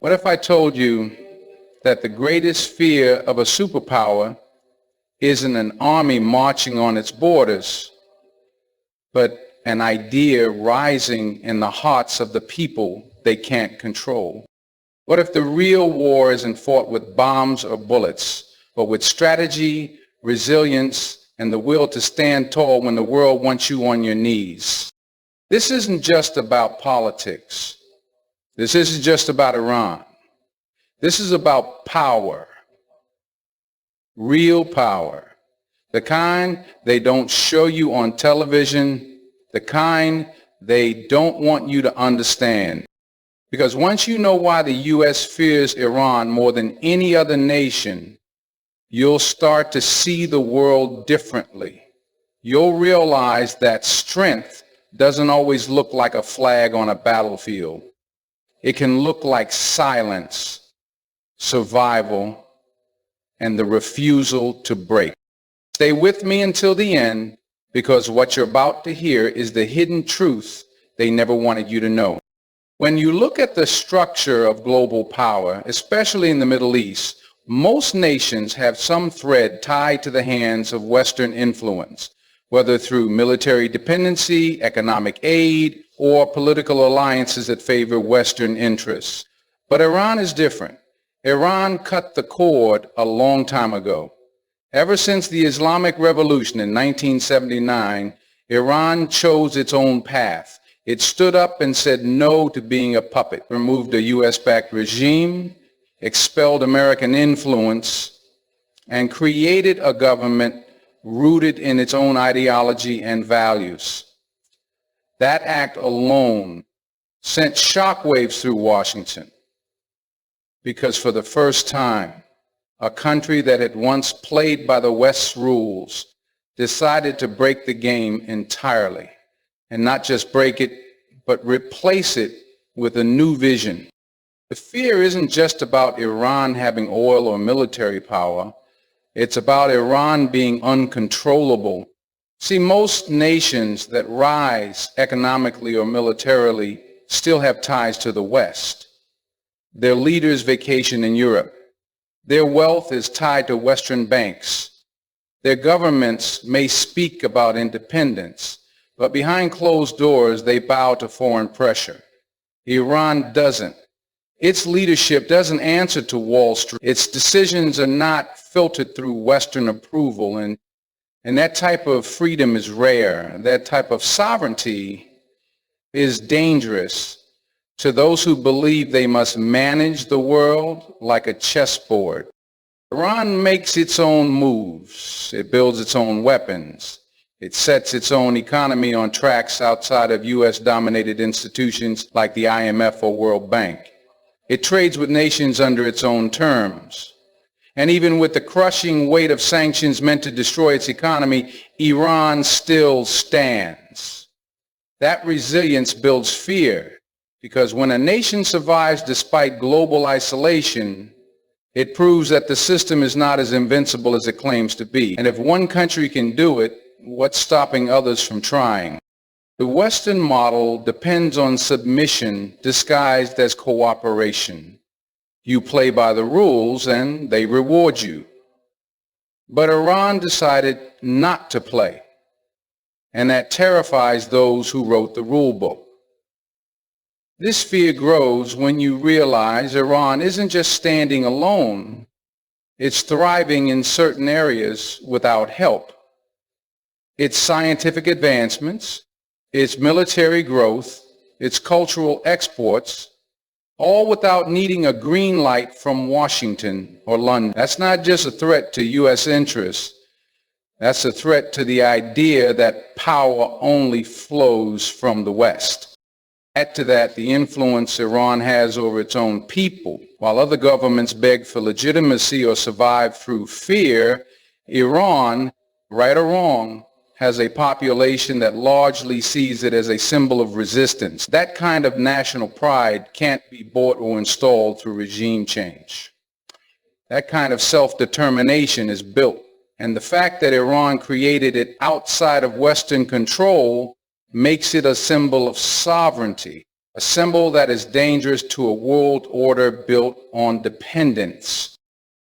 What if I told you that the greatest fear of a superpower isn't an army marching on its borders, but an idea rising in the hearts of the people they can't control? What if the real war isn't fought with bombs or bullets, but with strategy, resilience, and the will to stand tall when the world wants you on your knees? This isn't just about politics. This isn't just about Iran. This is about power, real power, the kind they don't show you on television, the kind they don't want you to understand. Because once you know why the U.S. fears Iran more than any other nation, you'll start to see the world differently. You'll realize that strength doesn't always look like a flag on a battlefield. It can look like silence, survival, and the refusal to break. Stay with me until the end, because what you're about to hear is the hidden truth they never wanted you to know. When you look at the structure of global power, especially in the Middle East, most nations have some thread tied to the hands of Western influence, whether through military dependency, economic aid, or political alliances that favor Western interests. But Iran is different. Iran cut the cord a long time ago. Ever since the Islamic Revolution in 1979, Iran chose its own path. It stood up and said no to being a puppet, removed a U.S.-backed regime, expelled American influence, and created a government rooted in its own ideology and values. That act alone sent shockwaves through Washington, because for the first time, a country that had once played by the West's rules decided to break the game entirely, and not just break it, but replace it with a new vision. The fear isn't just about Iran having oil or military power. It's about Iran being uncontrollable. See, most nations that rise economically or militarily still have ties to the West. Their leaders vacation in Europe. Their wealth is tied to Western banks. Their governments may speak about independence, but behind closed doors they bow to foreign pressure. Iran doesn't. Its leadership doesn't answer to Wall Street. Its decisions are not filtered through Western approval, and that type of freedom is rare. That type of sovereignty is dangerous to those who believe they must manage the world like a chessboard. Iran makes its own moves. It builds its own weapons. It sets its own economy on tracks outside of U.S.-dominated institutions like the IMF or World Bank. It trades with nations under its own terms. And even with the crushing weight of sanctions meant to destroy its economy, Iran still stands. That resilience builds fear, because when a nation survives despite global isolation, it proves that the system is not as invincible as it claims to be. And if one country can do it, what's stopping others from trying? The Western model depends on submission disguised as cooperation. You play by the rules and they reward you. But Iran decided not to play, and that terrifies those who wrote the rule book. This fear grows when you realize Iran isn't just standing alone, it's thriving in certain areas without help. Its scientific advancements, its military growth, its cultural exports, all without needing a green light from Washington or London. That's not just a threat to U.S. interests. That's a threat to the idea that power only flows from the West. Add to that the influence Iran has over its own people. While other governments beg for legitimacy or survive through fear, Iran, right or wrong, has a population that largely sees it as a symbol of resistance. That kind of national pride can't be bought or installed through regime change. That kind of self-determination is built. And the fact that Iran created it outside of Western control makes it a symbol of sovereignty, a symbol that is dangerous to a world order built on dependence.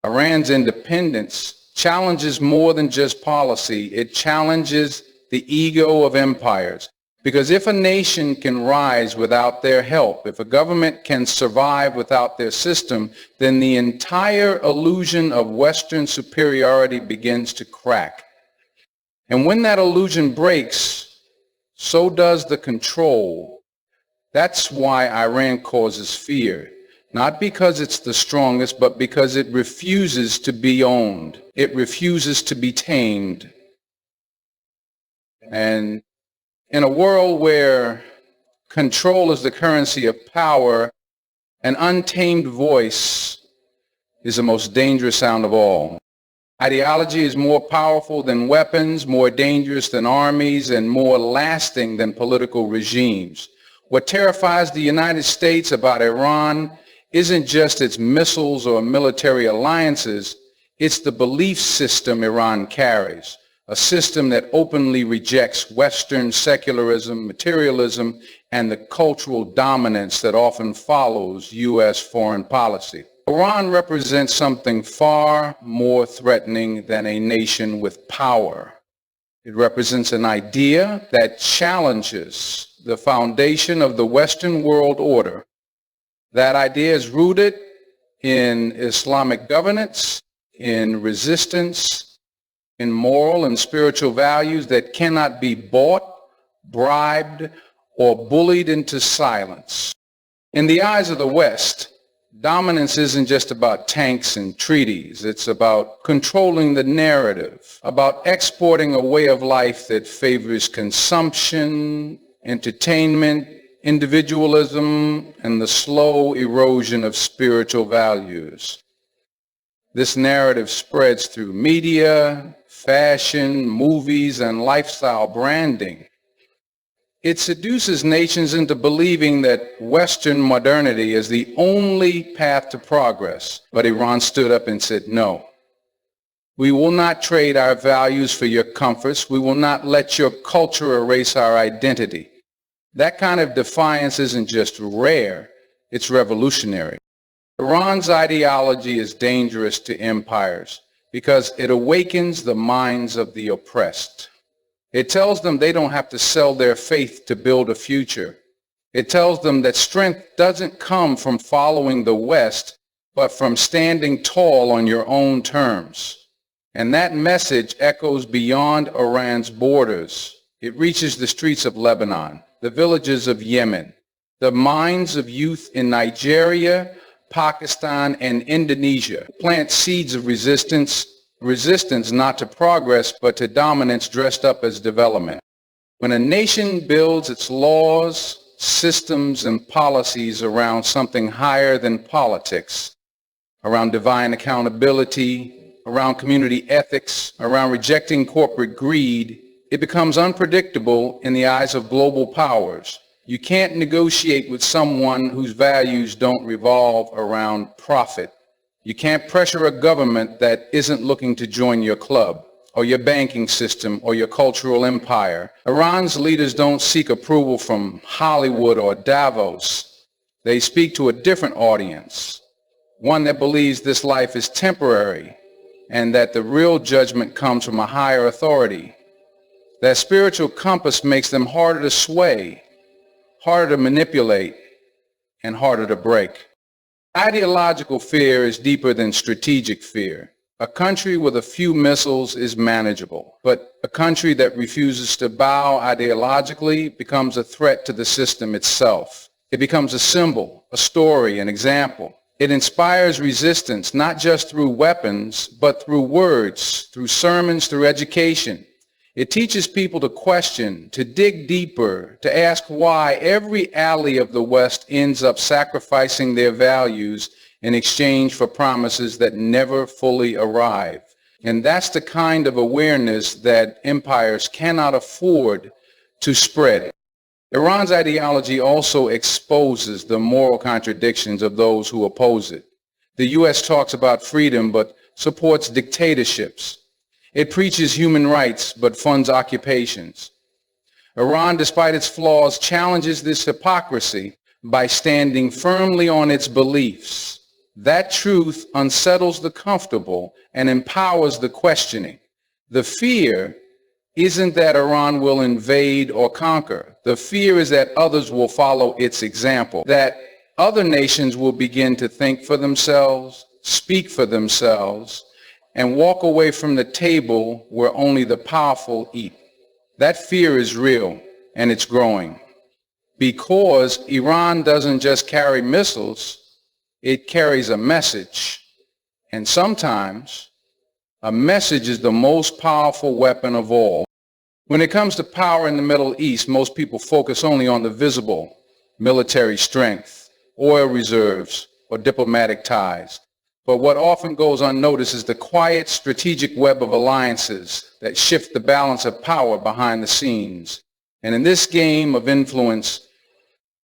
Iran's independence challenges more than just policy. It challenges the ego of empires. Because if a nation can rise without their help, if a government can survive without their system, then the entire illusion of Western superiority begins to crack. And when that illusion breaks, so does the control. That's why Iran causes fear. Not because it's the strongest, but because it refuses to be owned. It refuses to be tamed. And in a world where control is the currency of power, an untamed voice is the most dangerous sound of all. Ideology is more powerful than weapons, more dangerous than armies, and more lasting than political regimes. What terrifies the United States about Iran isn't just its missiles or military alliances, it's the belief system Iran carries. A system that openly rejects Western secularism, materialism, and the cultural dominance that often follows U.S. foreign policy. Iran represents something far more threatening than a nation with power. It represents an idea that challenges the foundation of the Western world order. That idea is rooted in Islamic governance, in resistance, in moral and spiritual values that cannot be bought, bribed, or bullied into silence. In the eyes of the West, dominance isn't just about tanks and treaties. It's about controlling the narrative, about exporting a way of life that favors consumption, entertainment, individualism, and the slow erosion of spiritual values. This narrative spreads through media, fashion, movies, and lifestyle branding. It seduces nations into believing that Western modernity is the only path to progress. But Iran stood up and said, no. We will not trade our values for your comforts. We will not let your culture erase our identity. That kind of defiance isn't just rare, it's revolutionary. Iran's ideology is dangerous to empires because it awakens the minds of the oppressed. It tells them they don't have to sell their faith to build a future. It tells them that strength doesn't come from following the West, but from standing tall on your own terms. And that message echoes beyond Iran's borders. It reaches the streets of Lebanon, the villages of Yemen, the minds of youth in Nigeria, Pakistan, and Indonesia. Plant seeds of resistance not to progress, but to dominance dressed up as development. When a nation builds its laws, systems, and policies around something higher than politics, around divine accountability, around community ethics, around rejecting corporate greed, it becomes unpredictable in the eyes of global powers. You can't negotiate with someone whose values don't revolve around profit. You can't pressure a government that isn't looking to join your club, or your banking system, or your cultural empire. Iran's leaders don't seek approval from Hollywood or Davos. They speak to a different audience, one that believes this life is temporary, and that the real judgment comes from a higher authority. That spiritual compass makes them harder to sway, harder to manipulate, and harder to break. Ideological fear is deeper than strategic fear. A country with a few missiles is manageable, but a country that refuses to bow ideologically becomes a threat to the system itself. It becomes a symbol, a story, an example. It inspires resistance not just through weapons, but through words, through sermons, through education. It teaches people to question, to dig deeper, to ask why every ally of the West ends up sacrificing their values in exchange for promises that never fully arrive. And that's the kind of awareness that empires cannot afford to spread. Iran's ideology also exposes the moral contradictions of those who oppose it. The U.S. talks about freedom but supports dictatorships. It preaches human rights but funds occupations. Iran, despite its flaws, challenges this hypocrisy by standing firmly on its beliefs. That truth unsettles the comfortable and empowers the questioning. The fear isn't that Iran will invade or conquer. The fear is that others will follow its example, that other nations will begin to think for themselves, speak for themselves, and walk away from the table where only the powerful eat. That fear is real, and it's growing. Because Iran doesn't just carry missiles, it carries a message. And sometimes a message is the most powerful weapon of all. When it comes to power in the Middle East, most people focus only on the visible: military strength, oil reserves, or diplomatic ties. But what often goes unnoticed is the quiet, strategic web of alliances that shift the balance of power behind the scenes. And in this game of influence,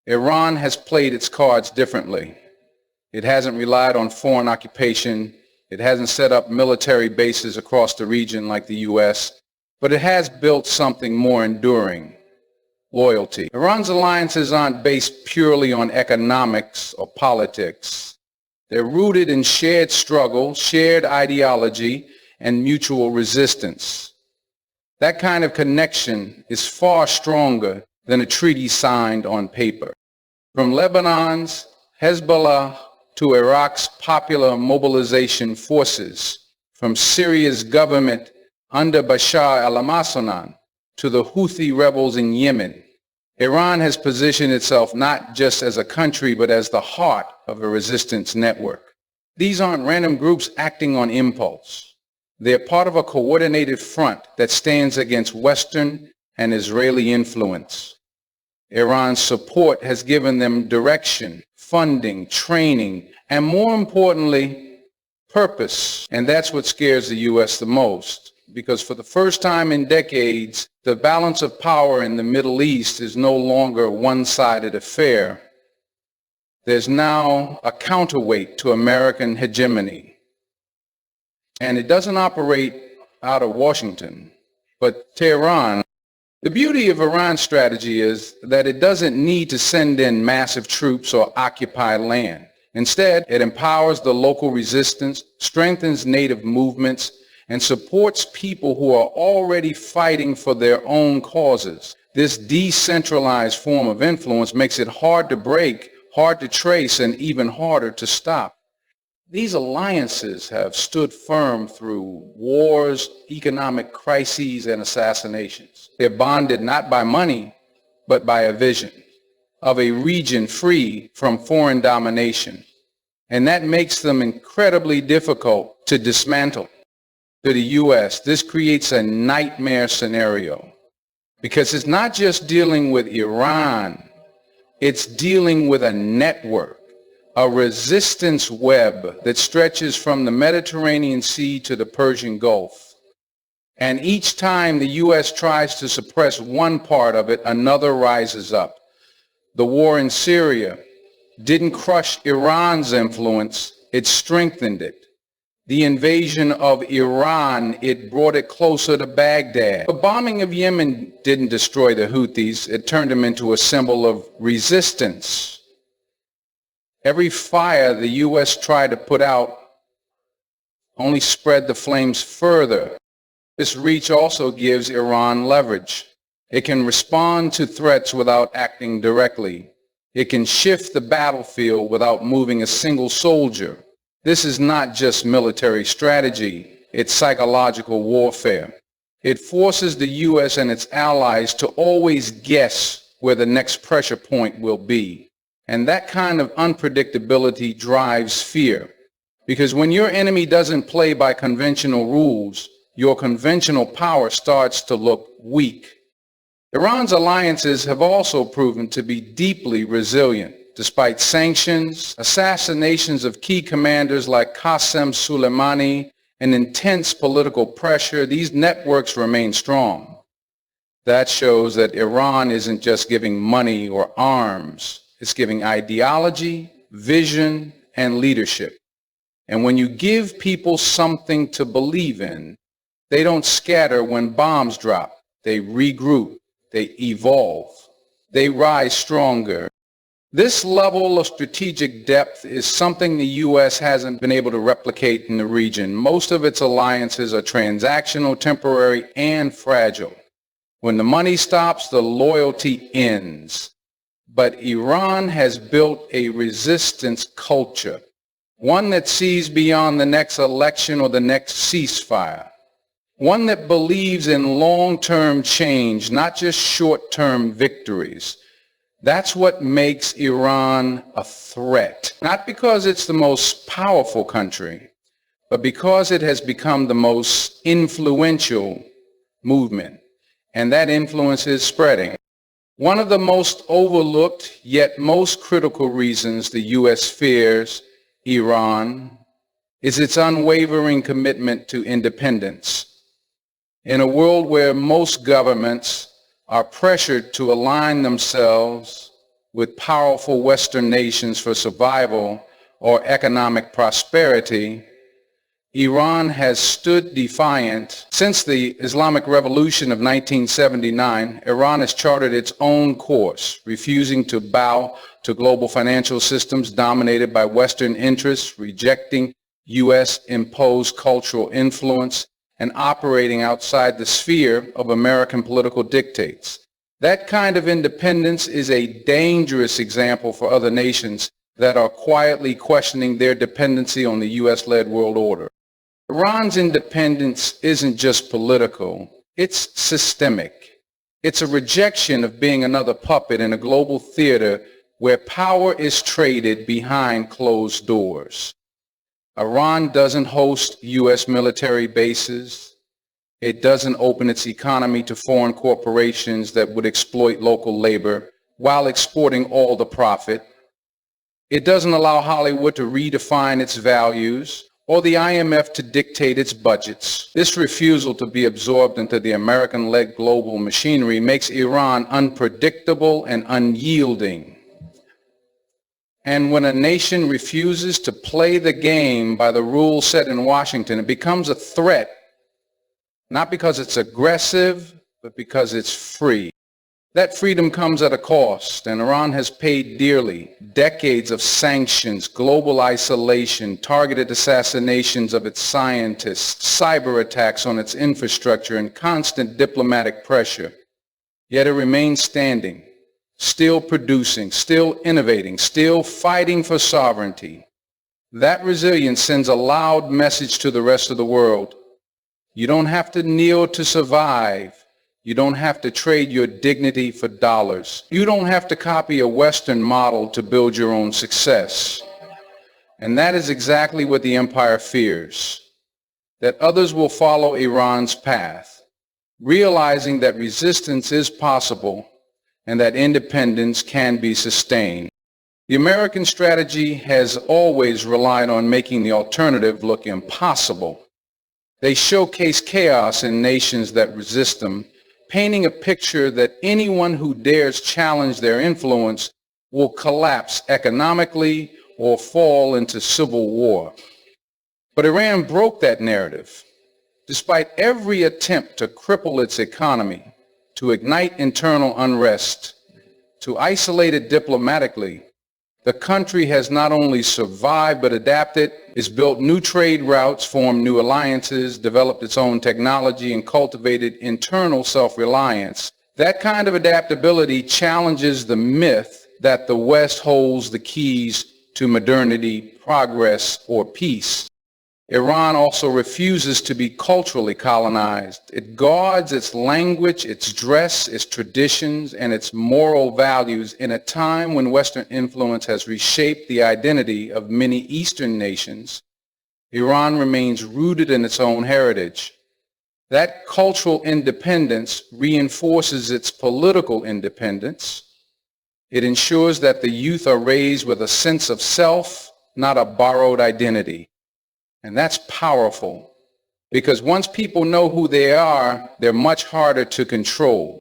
Iran has played its cards differently. It hasn't relied on foreign occupation. It hasn't set up military bases across the region like the U.S., but it has built something more enduring: loyalty. Iran's alliances aren't based purely on economics or politics. They're rooted in shared struggle, shared ideology, and mutual resistance. That kind of connection is far stronger than a treaty signed on paper. From Lebanon's Hezbollah to Iraq's popular mobilization forces, from Syria's government under Bashar al-Assad to the Houthi rebels in Yemen, Iran has positioned itself not just as a country, but as the heart of a resistance network. These aren't random groups acting on impulse. They're part of a coordinated front that stands against Western and Israeli influence. Iran's support has given them direction, funding, training, and more importantly, purpose. And that's what scares the U.S. the most, because for the first time in decades, the balance of power in the Middle East is no longer a one-sided affair. There's now a counterweight to American hegemony. And it doesn't operate out of Washington, but Tehran. The beauty of Iran's strategy is that it doesn't need to send in massive troops or occupy land. Instead, it empowers the local resistance, strengthens native movements, and supports people who are already fighting for their own causes. This decentralized form of influence makes it hard to break, hard to trace, and even harder to stop. These alliances have stood firm through wars, economic crises, and assassinations. They're bonded not by money, but by a vision of a region free from foreign domination. And that makes them incredibly difficult to dismantle. To the U.S., this creates a nightmare scenario because it's not just dealing with Iran, it's dealing with a network, a resistance web that stretches from the Mediterranean Sea to the Persian Gulf. And each time the U.S. tries to suppress one part of it, another rises up. The war in Syria didn't crush Iran's influence, it strengthened it. The invasion of Iran, it brought it closer to Baghdad. The bombing of Yemen didn't destroy the Houthis, it turned them into a symbol of resistance. Every fire the U.S. tried to put out only spread the flames further. This reach also gives Iran leverage. It can respond to threats without acting directly. It can shift the battlefield without moving a single soldier. This is not just military strategy, it's psychological warfare. It forces the U.S. and its allies to always guess where the next pressure point will be. And that kind of unpredictability drives fear. Because when your enemy doesn't play by conventional rules, your conventional power starts to look weak. Iran's alliances have also proven to be deeply resilient. Despite sanctions, assassinations of key commanders like Qasem Soleimani, and intense political pressure, these networks remain strong. That shows that Iran isn't just giving money or arms. It's giving ideology, vision, and leadership. And when you give people something to believe in, they don't scatter when bombs drop. They regroup. They evolve. They rise stronger. This level of strategic depth is something the U.S. hasn't been able to replicate in the region. Most of its alliances are transactional, temporary, and fragile. When the money stops, the loyalty ends. But Iran has built a resistance culture, one that sees beyond the next election or the next ceasefire, one that believes in long-term change, not just short-term victories. That's what makes Iran a threat, not because it's the most powerful country, but because it has become the most influential movement, and that influence is spreading. One of the most overlooked yet most critical reasons the U.S. fears Iran is its unwavering commitment to independence. In a world where most governments are pressured to align themselves with powerful Western nations for survival or economic prosperity, Iran has stood defiant. Since the Islamic Revolution of 1979, Iran has charted its own course, refusing to bow to global financial systems dominated by Western interests, rejecting U.S.-imposed cultural influence, and operating outside the sphere of American political dictates. That kind of independence is a dangerous example for other nations that are quietly questioning their dependency on the U.S.-led world order. Iran's independence isn't just political, it's systemic. It's a rejection of being another puppet in a global theater where power is traded behind closed doors. Iran doesn't host U.S. military bases. It doesn't open its economy to foreign corporations that would exploit local labor while exporting all the profit. It doesn't allow Hollywood to redefine its values or the IMF to dictate its budgets. This refusal to be absorbed into the American-led global machinery makes Iran unpredictable and unyielding. And when a nation refuses to play the game by the rules set in Washington, it becomes a threat, not because it's aggressive, but because it's free. That freedom comes at a cost, and Iran has paid dearly. Decades of sanctions, global isolation, targeted assassinations of its scientists, cyber attacks on its infrastructure, and constant diplomatic pressure. Yet it remains standing, still producing, still innovating, still fighting for sovereignty. That resilience sends a loud message to the rest of the world. You don't have to kneel to survive. You don't have to trade your dignity for dollars. You don't have to copy a Western model to build your own success. And that is exactly what the empire fears, that others will follow Iran's path, realizing that resistance is possible and that independence can be sustained. The American strategy has always relied on making the alternative look impossible. They showcase chaos in nations that resist them, painting a picture that anyone who dares challenge their influence will collapse economically or fall into civil war. But Iran broke that narrative. Despite every attempt to cripple its economy, to ignite internal unrest, to isolate it diplomatically, the country has not only survived but adapted. It's built new trade routes, formed new alliances, developed its own technology, and cultivated internal self-reliance. That kind of adaptability challenges the myth that the West holds the keys to modernity, progress, or peace. Iran also refuses to be culturally colonized. It guards its language, its dress, its traditions, and its moral values in a time when Western influence has reshaped the identity of many Eastern nations. Iran remains rooted in its own heritage. That cultural independence reinforces its political independence. It ensures that the youth are raised with a sense of self, not a borrowed identity. And that's powerful, because once people know who they are, they're much harder to control.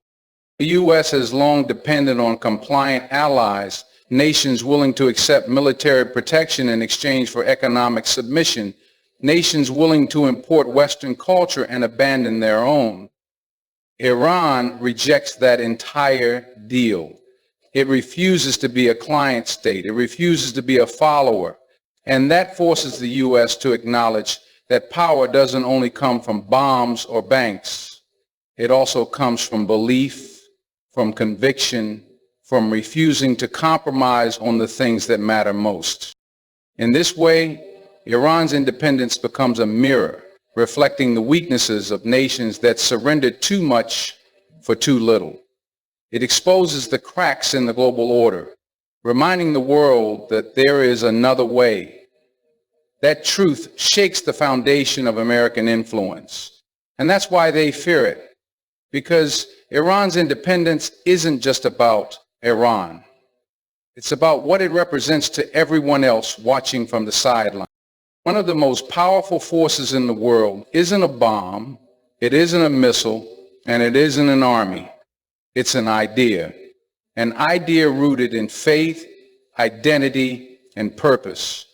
The U.S. has long depended on compliant allies, nations willing to accept military protection in exchange for economic submission, nations willing to import Western culture and abandon their own. Iran rejects that entire deal. It refuses to be a client state. It refuses to be a follower. And that forces the U.S. to acknowledge that power doesn't only come from bombs or banks. It also comes from belief, from conviction, from refusing to compromise on the things that matter most. In this way, Iran's independence becomes a mirror, reflecting the weaknesses of nations that surrendered too much for too little. It exposes the cracks in the global order, reminding the world that there is another way. That truth shakes the foundation of American influence. And that's why they fear it, because Iran's independence isn't just about Iran. It's about what it represents to everyone else watching from the sideline. One of the most powerful forces in the world isn't a bomb, it isn't a missile, and it isn't an army. It's an idea rooted in faith, identity, and purpose.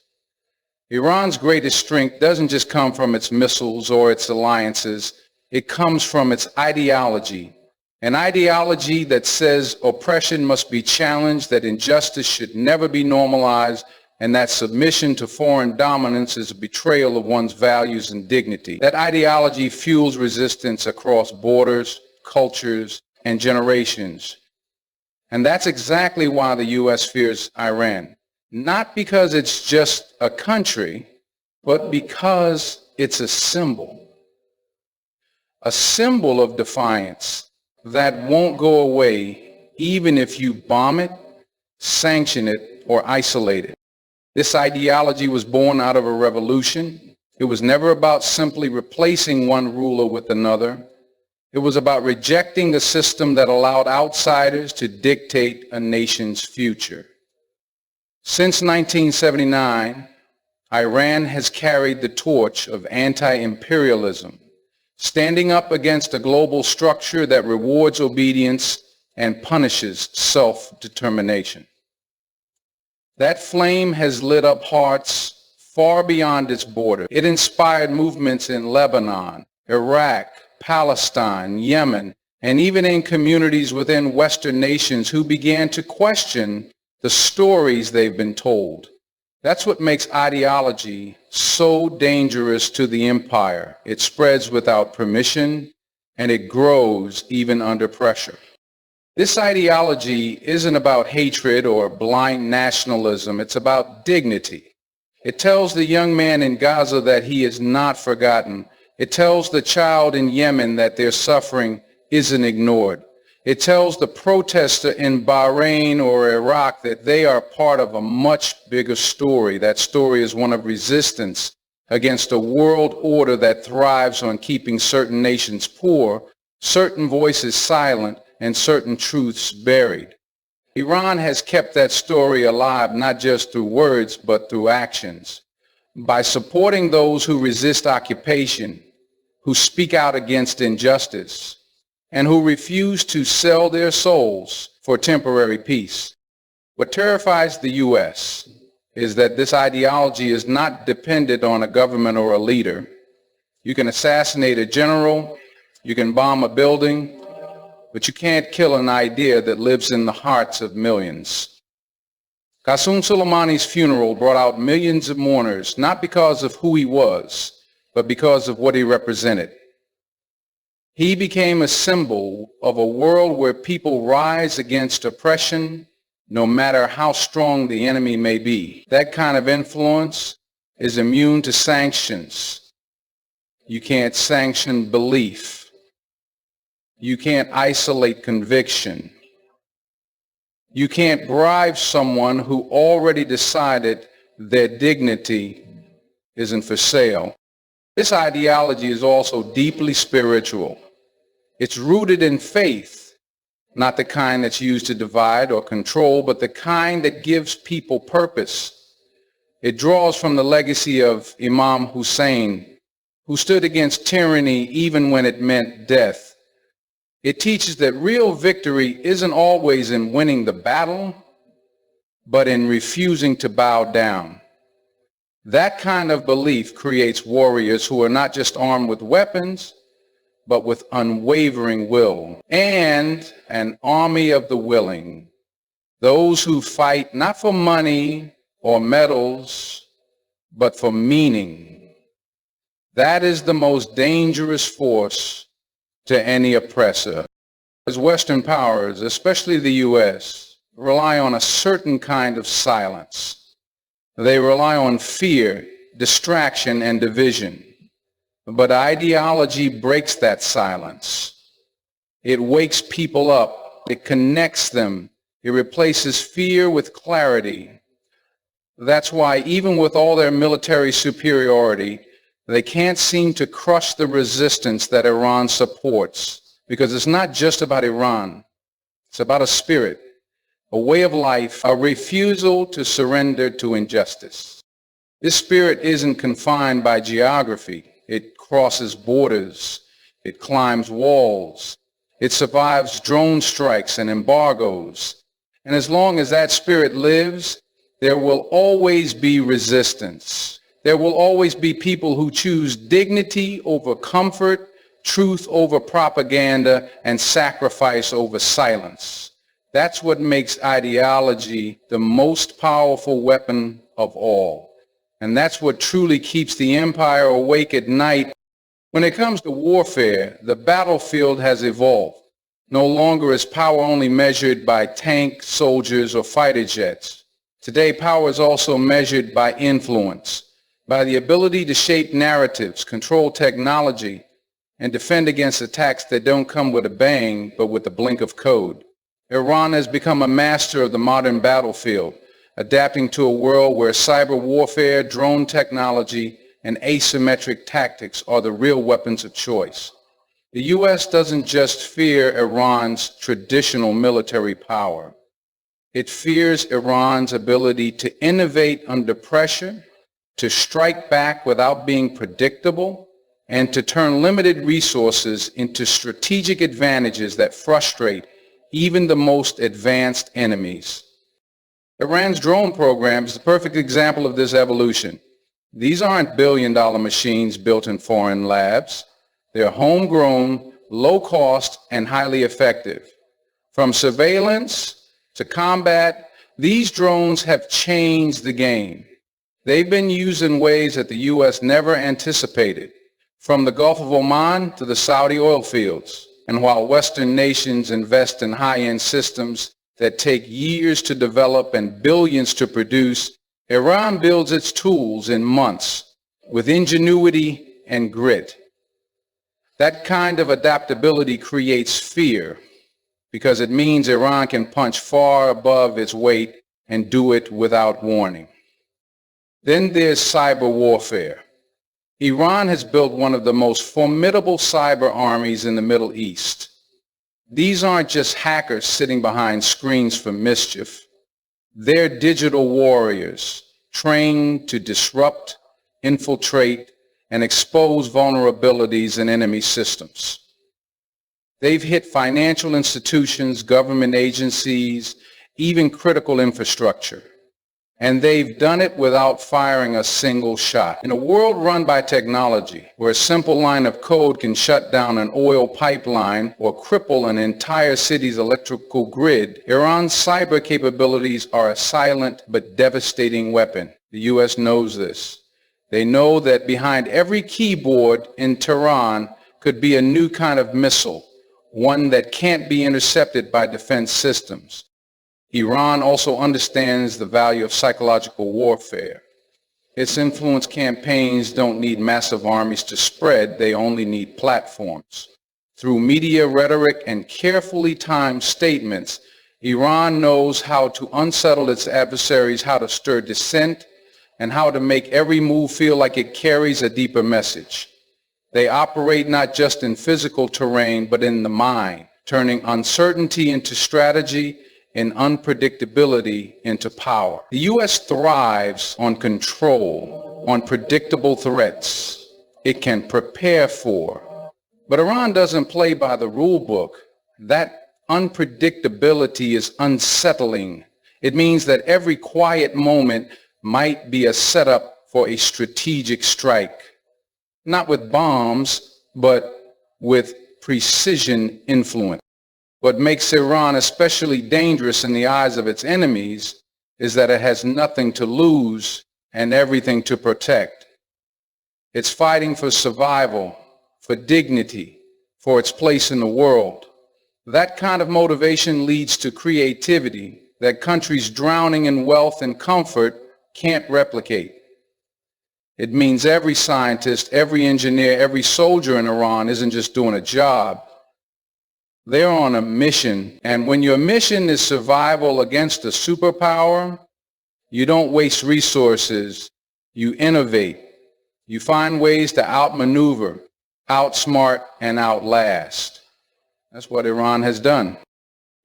Iran's greatest strength doesn't just come from its missiles or its alliances. It comes from its ideology, an ideology that says oppression must be challenged, that injustice should never be normalized, and that submission to foreign dominance is a betrayal of one's values and dignity. That ideology fuels resistance across borders, cultures, and generations. And that's exactly why the U.S. fears Iran. Not because it's just a country, but because it's a symbol of defiance that won't go away even if you bomb it, sanction it, or isolate it. This ideology was born out of a revolution. It was never about simply replacing one ruler with another. It was about rejecting a system that allowed outsiders to dictate a nation's future. Since 1979, Iran has carried the torch of anti-imperialism, standing up against a global structure that rewards obedience and punishes self-determination. That flame has lit up hearts far beyond its border. It inspired movements in Lebanon, Iraq, Palestine, Yemen, and even in communities within Western nations who began to question the stories they've been told. That's what makes ideology so dangerous to the empire. It spreads without permission, and it grows even under pressure. This ideology isn't about hatred or blind nationalism. It's about dignity. It tells the young man in Gaza that he is not forgotten. It tells the child in Yemen that their suffering isn't ignored. It tells the protester in Bahrain or Iraq that they are part of a much bigger story. That story is one of resistance against a world order that thrives on keeping certain nations poor, certain voices silent, and certain truths buried. Iran has kept that story alive not just through words but through actions. By supporting those who resist occupation, who speak out against injustice, and who refuse to sell their souls for temporary peace. What terrifies the U.S. is that this ideology is not dependent on a government or a leader. You can assassinate a general, you can bomb a building, but you can't kill an idea that lives in the hearts of millions. Qasem Soleimani's funeral brought out millions of mourners, not because of who he was, but because of what he represented. He became a symbol of a world where people rise against oppression, no matter how strong the enemy may be. That kind of influence is immune to sanctions. You can't sanction belief. You can't isolate conviction. You can't bribe someone who already decided their dignity isn't for sale. This ideology is also deeply spiritual. It's rooted in faith, not the kind that's used to divide or control, but the kind that gives people purpose. It draws from the legacy of Imam Hussein, who stood against tyranny even when it meant death. It teaches that real victory isn't always in winning the battle, but in refusing to bow down. That kind of belief creates warriors who are not just armed with weapons, but with unwavering will, and an army of the willing. Those who fight not for money or medals, but for meaning. That is the most dangerous force to any oppressor. As Western powers, especially the U.S., rely on a certain kind of silence. They rely on fear, distraction, and division. But ideology breaks that silence. It wakes people up. It connects them. It replaces fear with clarity. That's why even with all their military superiority, they can't seem to crush the resistance that Iran supports. Because it's not just about Iran. It's about a spirit, a way of life, a refusal to surrender to injustice. This spirit isn't confined by geography. It crosses borders. It climbs walls. It survives drone strikes and embargoes. And as long as that spirit lives, there will always be resistance. There will always be people who choose dignity over comfort, truth over propaganda, and sacrifice over silence. That's what makes ideology the most powerful weapon of all. And that's what truly keeps the empire awake at night. When it comes to warfare, the battlefield has evolved. No longer is power only measured by tanks, soldiers, or fighter jets. Today, power is also measured by influence, by the ability to shape narratives, control technology, and defend against attacks that don't come with a bang, but with the blink of code. Iran has become a master of the modern battlefield, adapting to a world where cyber warfare, drone technology, and asymmetric tactics are the real weapons of choice. The U.S. doesn't just fear Iran's traditional military power. It fears Iran's ability to innovate under pressure, to strike back without being predictable, and to turn limited resources into strategic advantages that frustrate even the most advanced enemies. Iran's drone program is the perfect example of this evolution. These aren't billion-dollar machines built in foreign labs. They're homegrown, low-cost, and highly effective. From surveillance to combat, these drones have changed the game. They've been used in ways that the U.S. never anticipated, from the Gulf of Oman to the Saudi oil fields. And while Western nations invest in high-end systems that take years to develop and billions to produce, Iran builds its tools in months with ingenuity and grit. That kind of adaptability creates fear because it means Iran can punch far above its weight and do it without warning. Then there's cyber warfare. Iran has built one of the most formidable cyber armies in the Middle East. These aren't just hackers sitting behind screens for mischief. They're digital warriors trained to disrupt, infiltrate, and expose vulnerabilities in enemy systems. They've hit financial institutions, government agencies, even critical infrastructure. And they've done it without firing a single shot. In a world run by technology, where a simple line of code can shut down an oil pipeline or cripple an entire city's electrical grid, Iran's cyber capabilities are a silent but devastating weapon. The U.S. knows this. They know that behind every keyboard in Tehran could be a new kind of missile, one that can't be intercepted by defense systems. Iran also understands the value of psychological warfare. Its influence campaigns don't need massive armies to spread, they only need platforms. Through media rhetoric and carefully timed statements, Iran knows how to unsettle its adversaries, how to stir dissent, and how to make every move feel like it carries a deeper message. They operate not just in physical terrain, but in the mind, turning uncertainty into strategy and unpredictability into power. The U.S. thrives on control, on predictable threats it can prepare for. But Iran doesn't play by the rule book. That unpredictability is unsettling. It means that every quiet moment might be a setup for a strategic strike. Not with bombs, but with precision influence. What makes Iran especially dangerous in the eyes of its enemies is that it has nothing to lose and everything to protect. It's fighting for survival, for dignity, for its place in the world. That kind of motivation leads to creativity that countries drowning in wealth and comfort can't replicate. It means every scientist, every engineer, every soldier in Iran isn't just doing a job. They're on a mission, and when your mission is survival against a superpower, you don't waste resources, you innovate. You find ways to outmaneuver, outsmart, and outlast. That's what Iran has done.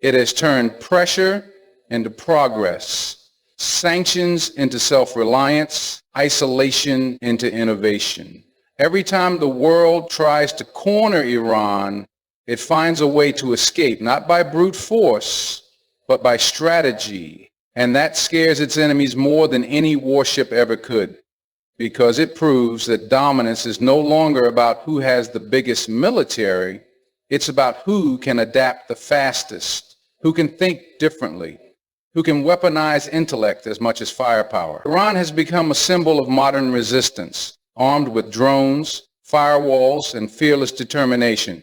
It has turned pressure into progress, sanctions into self-reliance, isolation into innovation. Every time the world tries to corner Iran, it finds a way to escape, not by brute force, but by strategy. And that scares its enemies more than any warship ever could, because it proves that dominance is no longer about who has the biggest military. It's about who can adapt the fastest, who can think differently, who can weaponize intellect as much as firepower. Iran has become a symbol of modern resistance, armed with drones, firewalls, and fearless determination.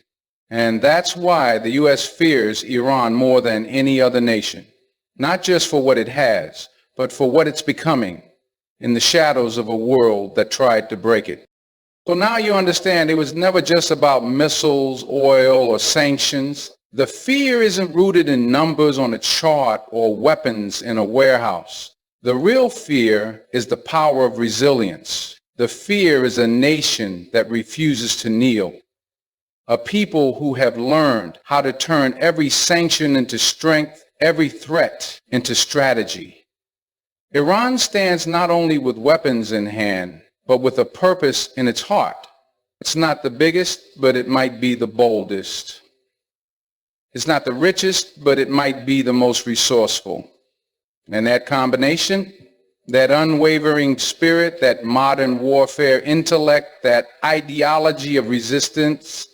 And that's why the U.S. fears Iran more than any other nation, not just for what it has, but for what it's becoming in the shadows of a world that tried to break it. So now you understand it was never just about missiles, oil, or sanctions. The fear isn't rooted in numbers on a chart or weapons in a warehouse. The real fear is the power of resilience. The fear is a nation that refuses to kneel. A people who have learned how to turn every sanction into strength, every threat into strategy. Iran stands not only with weapons in hand, but with a purpose in its heart. It's not the biggest, but it might be the boldest. It's not the richest, but it might be the most resourceful. And that combination, that unwavering spirit, that modern warfare intellect, that ideology of resistance,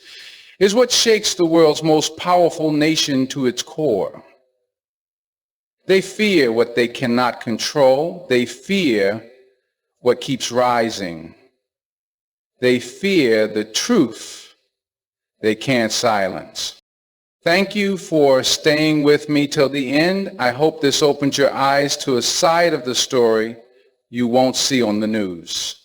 is what shakes the world's most powerful nation to its core. They fear what they cannot control. They fear what keeps rising. They fear the truth they can't silence. Thank you for staying with me till the end. I hope this opens your eyes to a side of the story you won't see on the news.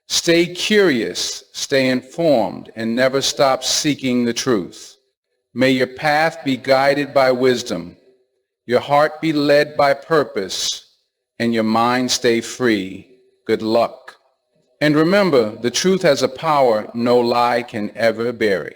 Stay curious, stay informed, and never stop seeking the truth. May your path be guided by wisdom, your heart be led by purpose, and your mind stay free. Good luck. And remember, the truth has a power no lie can ever bury.